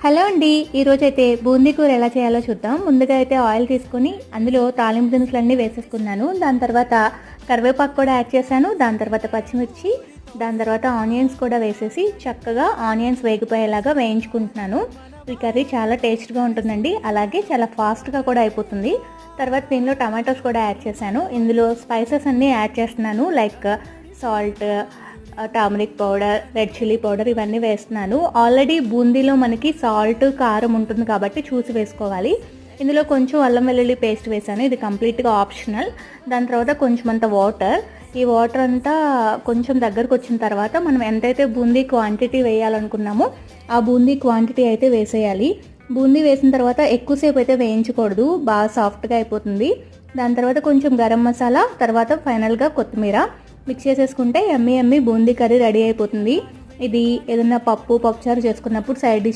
Hello అండి, ఈరోజైతే బూందీ కూర ఎలా చేయాలో చూద్దాం. ముందుగా అయితే ఆయిల్ తీసుకొని అందులో తాలింపు దినుసులన్నీ వేసేసుకున్నాను. దాని తర్వాత కరివేపాకు కూడా యాడ్ చేశాను. దాని తర్వాత పచ్చిమిర్చి, దాని తర్వాత ఆనియన్స్ కూడా వేసేసి చక్కగా ఆనియన్స్ వేగిపోయేలాగా వేయించుకుంటున్నాను. ఈ కర్రీ చాలా టేస్ట్గా ఉంటుందండి, అలాగే చాలా ఫాస్ట్గా కూడా అయిపోతుంది. తర్వాత దీనిలో టమాటోస్ కూడా యాడ్ చేశాను. ఇందులో స్పైసెస్ అన్నీ యాడ్ చేస్తున్నాను, like salt, turmeric powder, red chilli powder ఇవన్నీ వేస్తున్నాను. ఆల్రెడీ బూందీలో మనకి సాల్ట్, కారం ఉంటుంది కాబట్టి చూసి వేసుకోవాలి. ఇందులో కొంచెం అల్లం వెల్లుల్లి పేస్ట్ వేసాను, ఇది కంప్లీట్గా ఆప్షనల్. దాని తర్వాత కొంచెం అంత వాటర్, ఈ వాటర్ అంతా కొంచెం దగ్గరకు వచ్చిన తర్వాత మనం ఎంతైతే బూందీ క్వాంటిటీ వేయాలనుకున్నామో ఆ బూందీ క్వాంటిటీ అయితే వేసేయాలి. బూందీ వేసిన తర్వాత ఎక్కువసేపు అయితే వేయించకూడదు, బాగా సాఫ్ట్గా అయిపోతుంది. దాని తర్వాత కొంచెం గరం మసాలా, తర్వాత ఫైనల్గా కొత్తిమీర మిక్స్ చేసేసుకుంటే ఎమ్మి బూందీ కర్రీ రెడీ అయిపోతుంది. ఇది ఏదైనా పప్పుచారు చేసుకున్నప్పుడు సైడ్ డిష్